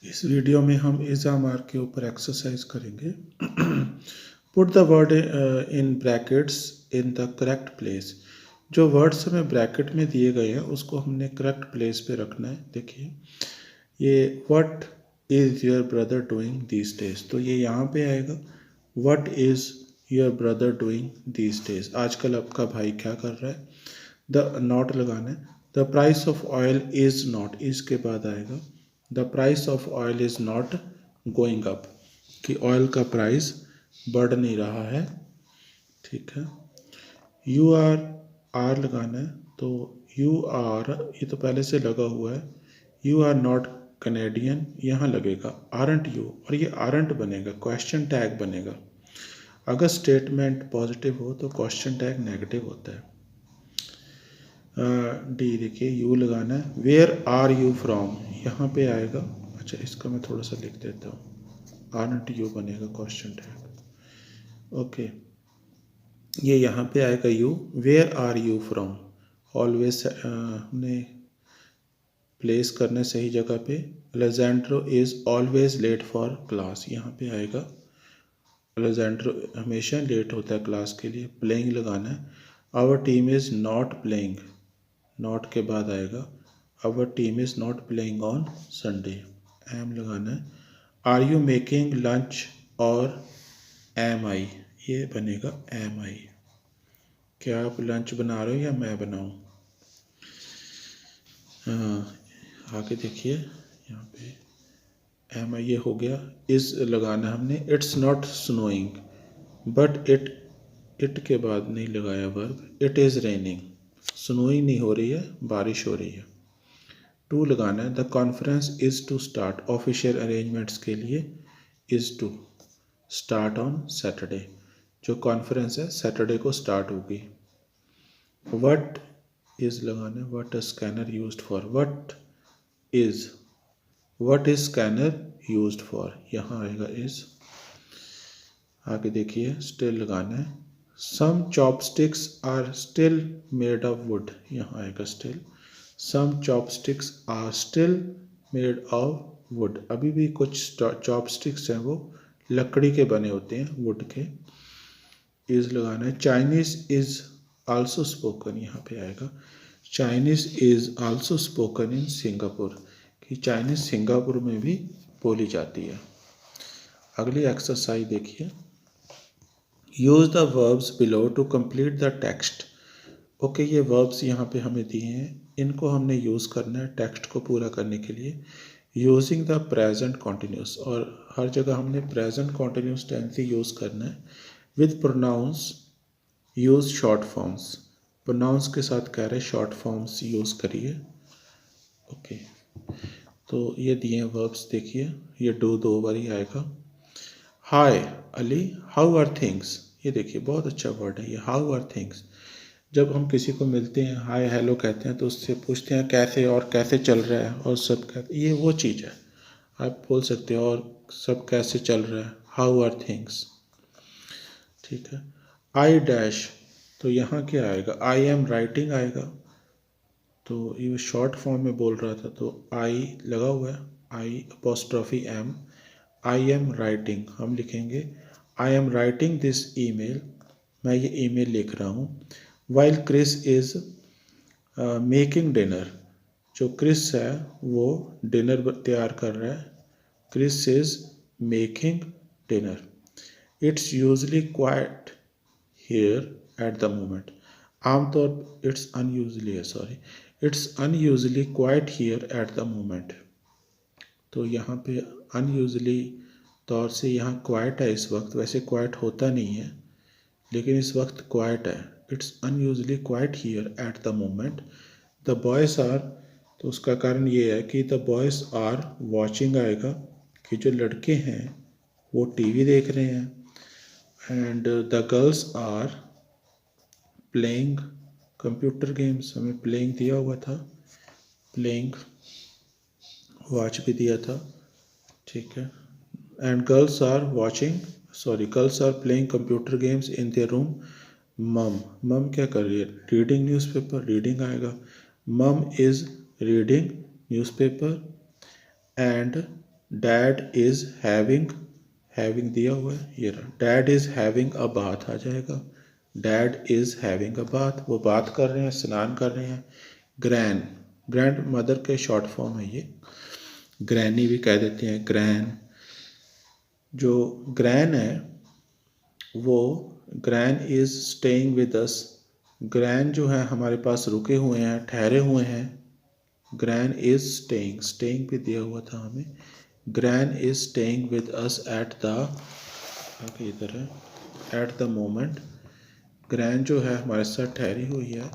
इस वीडियो में हम इज़ामार के ऊपर एक्सरसाइज करेंगे। Put the word in brackets in the correct place. जो वर्ड्स हमें ब्रैकेट में दिए गए हैं उसको हमने करेक्ट प्लेस पे रखना है। देखिए ये what is your brother doing these days, तो ये यहाँ पे आएगा। What is your brother doing these days, आजकल आपका भाई क्या कर रहा है। द नॉट लगाना है। The price of oil is not, इसके बाद आएगा the price of oil is not going up, कि ऑयल का प्राइस बढ़ नहीं रहा है। ठीक है। यू आर लगाना है, तो यू आर ये तो पहले से लगा हुआ है। यू आर नॉट कैनेडियन यहाँ लगेगा आरंट यू, और ये आरंट बनेगा, क्वेश्चन टैग बनेगा। अगर स्टेटमेंट पॉजिटिव हो तो क्वेश्चन टैग नेगेटिव होता है। डी देखिए यू लगाना है। वेयर आर यू फ्रॉम यहाँ पे आएगा। अच्छा इसका मैं थोड़ा सा लिख देता हूँ, आरंट यू बनेगा क्वेश्चन टैग। ओके, ये यहाँ पे आएगा you. Where are you from, always हमने प्लेस करना है सही जगह पे। Alejandro is always late for class, यहाँ पे आएगा। अलेजेंड्रो हमेशा लेट होता है क्लास के लिए। प्लेइंग लगाना है। Our team is not playing, not के बाद आएगा our team is not playing on Sunday. Am लगाना है। आर यू मेकिंग लंच और एम आई, ये बनेगा एम आई। क्या आप लंच बना रहे हो या मैं बनाऊँ। आगे देखिए यहाँ पे एम आई ये हो गया। इस लगाना हमने। It's not snowing, but it के बाद नहीं लगाया verb. It is raining, snowing नहीं हो रही है, बारिश हो रही है। टू लगाना है। The conference is to start, official arrangements के लिए is to start on Saturday, जो कॉन्फ्रेंस है सैटरडे को स्टार्ट होगी। वट इज़ लगाना है। What scanner used for, is what is scanner used for, यहाँ आएगा इज़। आगे देखिए स्टिल लगाना है। Some chopsticks are still made of wood, यहाँ आएगा still. Some chopsticks are still made of wood, अभी भी कुछ चॉपस्टिक्स हैं वो लकड़ी के बने होते हैं, वुड के। इज़ लगाना है। चाइनीज़ इज़ आल्सो स्पोकन, यहाँ पे आएगा Chinese is also spoken in Singapore, कि चाइनीज़ सिंगापुर में भी बोली जाती है। अगली एक्सरसाइज देखिए। Use the verbs below to complete the text. Okay, ये वर्ब्स यहाँ पे हमें दिए हैं, इनको हमने यूज़ करना है टेक्स्ट को पूरा करने के लिए। यूजिंग द प्रेजेंट कॉन्टिन्यूस, और हर जगह हमने प्रेजेंट कॉन्टिन्यूस टेंस ही यूज़ करना है। With pronouns use short forms, pronouns के साथ कह रहे शॉर्ट फॉर्म्स यूज़ करिए। ओके, तो ये दिए हैं वर्ब्स, देखिए ये दो बार ही आएगा। हाय अली, हाउ आर थिंग्स, ये देखिए बहुत अच्छा वर्ड है ये, हाउ आर थिंग्स। जब हम किसी को मिलते हैं हाय हेलो कहते हैं तो उससे पूछते हैं कैसे, और कैसे चल रहा है, और सब कहते, ये वो चीज़ है। आप बोल सकते हो और सब कैसे चल रहा है, हाउ आर थिंग्स। ठीक है। आई डैश, तो यहाँ क्या आएगा, आई एम राइटिंग आएगा, तो ये शॉर्ट फॉर्म में बोल रहा था तो आई लगा हुआ है, I apostrophe M. I am writing हम लिखेंगे, I am writing this email, मैं ये ईमेल लिख रहा हूँ। While Chris is making dinner, जो क्रिस है वो डिनर तैयार कर रहा है। Chris is making dinner. It's usually quiet here at the moment, आमतौर इट्स अनयूजली है, sorry, it's unusually quiet here at the moment, तो यहाँ पे अनयूजली तौर से यहाँ क्वाइट है इस वक्त, वैसे क्वाइट होता नहीं है लेकिन इस वक्त क्वाइट है। It's unusually quiet here at the moment. The boys are, तो उसका कारण ये है कि द बॉयज़ आर वॉचिंग आएगा, कि जो लड़के हैं वो टीवी देख रहे हैं। And the girls are playing computer games, हमें प्लेइंग दिया हुआ था, प्लेइंग वॉच भी दिया था। ठीक है। And girls are watching, sorry, girls are playing computer games in their room. Mum क्या कर रही है, रीडिंग न्यूज़पेपर, रीडिंग आएगा। Mum is reading newspaper. And dad is having, having दिया हुआ है, ये रहा, dad is having a bath आ जाएगा। Dad is having a bath, वो बात कर रहे हैं, स्नान कर रहे हैं। ग्रैन, ग्रैंड मदर के शॉर्ट फॉर्म है ये, ग्रैनी भी कह देते हैं, ग्रैन। जो ग्रैन है वो, gran is staying with us, gran जो है हमारे पास रुके हुए हैं, ठहरे हुए हैं। ग्रैन इज स्टेइंग, स्टेइंग भी दिया हुआ था हमें। Gran is staying with us at the, आगे इधर है, एट द मोमेंट। ग्रैन जो है हमारे साथ ठहरी हुई है।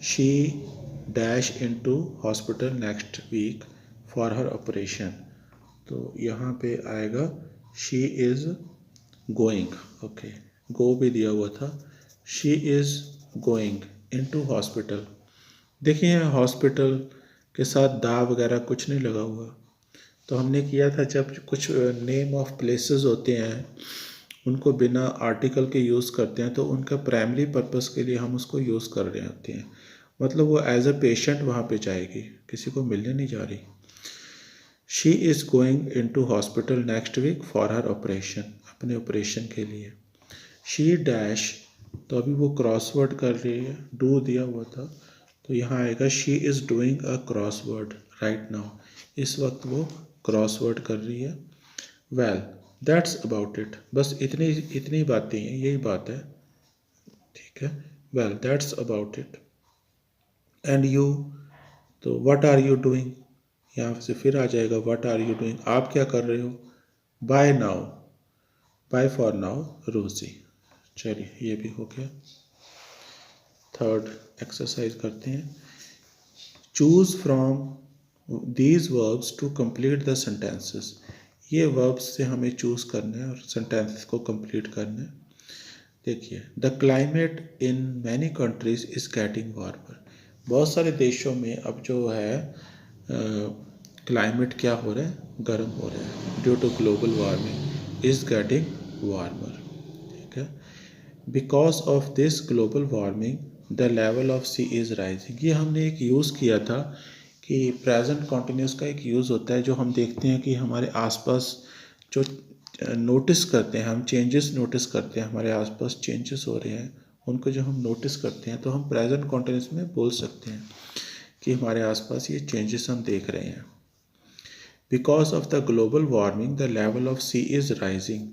She dash into hospital next week for her operation. तो यहाँ पे आएगा she is going, okay, go भी दिया हुआ था। She is going into hospital. देखिए हॉस्पिटल के साथ दा वगैरह कुछ नहीं लगा हुआ, तो हमने किया था जब कुछ नेम ऑफ प्लेसेस होते हैं उनको बिना आर्टिकल के यूज़ करते हैं तो उनका प्राइमरी पर्पस के लिए हम उसको यूज़ कर रहे होते हैं, मतलब वो एज अ पेशेंट वहाँ पे जाएगी, किसी को मिलने नहीं जा रही। She is going into hospital next week for her operation, अपने ऑपरेशन के लिए। शी डैश, तो अभी वो क्रॉसवर्ड कर रही है, डू दिया हुआ था, तो यहाँ आएगा she is doing a crossword right now, इस वक्त वो क्रॉसवर्ड कर रही है। वेल दैट्स अबाउट इट, बस इतनी इतनी बातें हैं, यही बात है, ठीक है। Well that's about it. And you, तो व्हाट आर यू डूइंग, यहाँ से फिर आ जाएगा व्हाट आर यू डूइंग, आप क्या कर रहे हो। Bye now, bye for now Rosie. चलिए ये भी हो गया। थर्ड एक्सरसाइज करते हैं। Choose from these verbs to complete the sentences, ये वर्ब्स से हमें चूज करना है और सेंटेंसेस को कंप्लीट करना है। देखिए, the climate in many countries is getting warmer, बहुत सारे देशों में अब जो है क्लाइमेट क्या हो रहा है, गर्म हो रहा है, due to global warming is getting warmer, ठीक है। Because of this global warming the level of sea is rising, ये हमने एक यूज़ किया था कि प्रेजेंट कॉन्टिन्यूस का एक यूज़ होता है जो हम देखते हैं कि हमारे आसपास जो नोटिस करते हैं, हम चेंजेस नोटिस करते हैं, हमारे आसपास चेंजेस हो रहे हैं, उनको जो हम नोटिस करते हैं तो हम प्रेजेंट कॉन्टिन्यूस में बोल सकते हैं कि हमारे आसपास ये चेंजेस हम देख रहे हैं। Because of the global warming the level of sea is rising,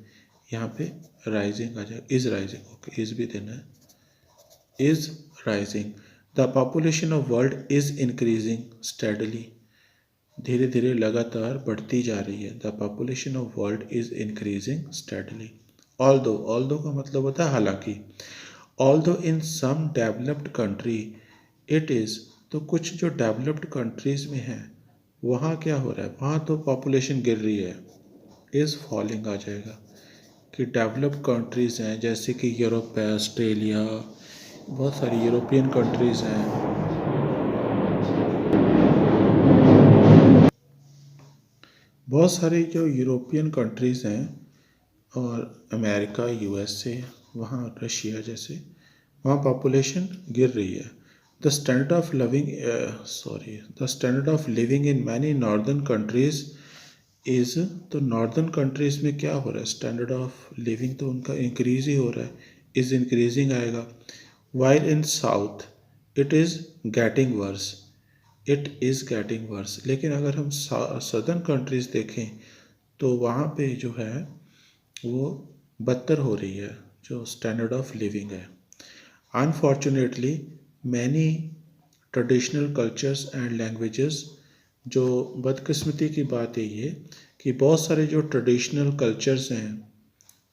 यहाँ पे राइजिंग आ जाएगा, इज़ राइजिंग, ओके, इज़ भी देना है, is rising. The population of world is increasing steadily, धीरे धीरे लगातार बढ़ती जा रही है। The population of world is increasing steadily. Although, although का मतलब होता है हालांकि। Although in some developed country it is, तो कुछ जो डेवलप्ड कंट्रीज़ में है वहाँ क्या हो रहा है, वहाँ तो पॉपुलेशन गिर रही है, इज़ फॉलिंग आ जाएगा। कि डेवलप्ड कंट्रीज़ हैं जैसे कि यूरोप है, ऑस्ट्रेलिया, बहुत सारी यूरोपियन कंट्रीज़ हैं, बहुत सारी जो यूरोपियन कंट्रीज़ हैं और अमेरिका, यूएसए, वहाँ रशिया जैसे, वहाँ पॉपुलेशन गिर रही है। The standard of living, the standard of living in many northern countries is, तो नॉर्दर्न कंट्रीज़ में क्या हो रहा है, स्टैंडर्ड ऑफ लिविंग तो उनका इंक्रीज ही हो रहा है, इज़ इंक्रीजिंग आएगा। While in south it is getting worse, it is getting worse, लेकिन अगर हम सदर्न कंट्रीज़ देखें तो वहाँ पे जो है वो बदतर हो रही है, जो स्टैंडर्ड ऑफ लिविंग है। Unfortunately many traditional cultures and languages, जो बदकिस्मती की बात है ये कि बहुत सारे जो ट्रेडिशनल कल्चर्स हैं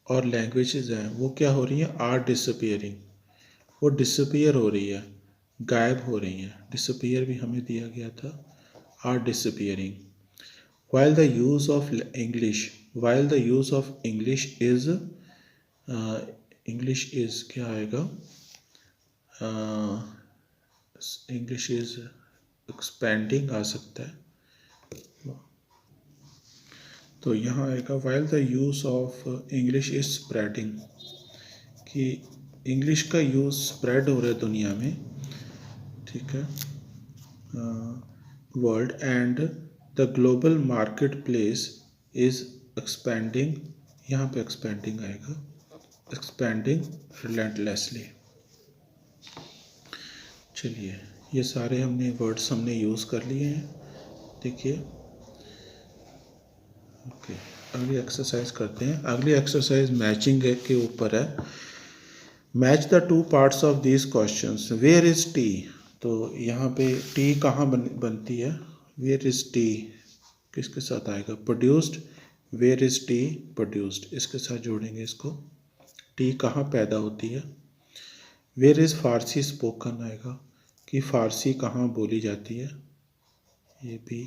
और लैंग्वेजेस हैं वो क्या हो रही हैं, आर डिसअपियरिंग, वो डिसअपियर हो रही है, गायब हो रही हैं। डिसअपियर भी हमें दिया गया था, are disappearing. while the use of English, while the use of English is क्या आएगा, इंग्लिश इज एक्सपेंडिंग आ सकता है, तो यहाँ आएगा while the use of English is spreading, कि इंग्लिश का यूज़ स्प्रेड हो रहा है दुनिया में, ठीक है। World and the global market place is expanding, यहाँ पे एक्सपेंडिंग आएगा, एक्सपेंडिंग रिलेंटलेसली। चलिए ये सारे हमने वर्ड्स हमने यूज़ कर लिए हैं। देखिए ओके, अगली एक्सरसाइज करते हैं। अगली एक्सरसाइज मैचिंग के ऊपर है। Match the two parts of this questions. Where is tea, तो यहाँ पे टी कहाँ बनती है, वेयर इज टी किसके साथ आएगा, produced, where is tea produced, इसके साथ जोड़ेंगे इसको। टी कहाँ पैदा होती है, वेयर इज फारसी स्पोकन आएगा कि फ़ारसी कहाँ बोली जाती है, ये भी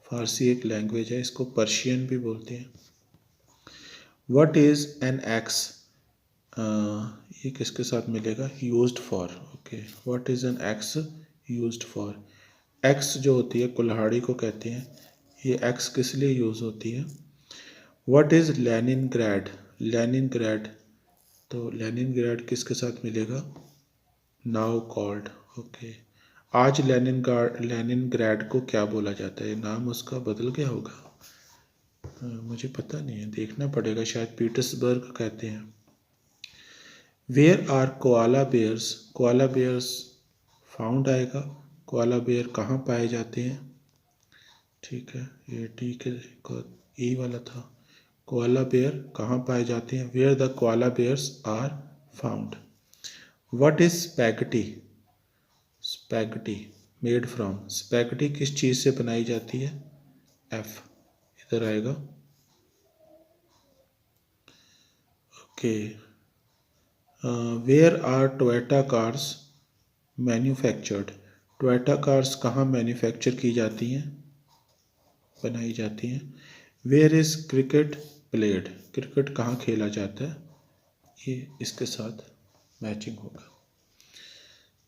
फ़ारसी एक लैंग्वेज है, इसको पर्शियन भी बोलते हैं। व्हाट इज़ एन एक्स, ये किसके साथ मिलेगा, used for. Okay, what is an x used for, x जो होती है कुल्हाड़ी को कहते हैं, ये एक्स किस लिए यूज़ होती है। व्हाट इज़ लेनिनग्राड, लेनिनग्राड, तो लेनिनग्राड किसके साथ मिलेगा, नाउ कॉल्ड। ओके, आज लेनिनग्राड को क्या बोला जाता है, नाम उसका बदल गया होगा, मुझे पता नहीं है, देखना पड़ेगा, शायद पीटर्सबर्ग कहते हैं। Where are koala bears, koala bears found आएगा, कोआला बेयर कहाँ पाए जाते हैं, ठीक है, ये ठीक है, ए वाला था। कोआला बेयर कहाँ पाए जाते हैं, where the koala bears are found. What is spaghetti, spaghetti made from, spaghetti किस चीज़ से बनाई जाती है, एफ इधर आएगा। Okay, where are Toyota cars manufactured, Toyota cars कहाँ मैन्युफैक्चर की जाती हैं, बनाई जाती हैं। Where is cricket played, cricket कहाँ खेला जाता है, ये इसके साथ मैचिंग होगा।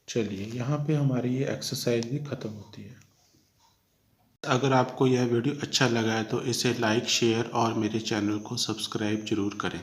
चलिए यहाँ पे हमारी ये एक्सरसाइज भी ख़त्म होती है। अगर आपको यह वीडियो अच्छा लगा है तो इसे लाइक, शेयर और मेरे चैनल को सब्सक्राइब ज़रूर करें।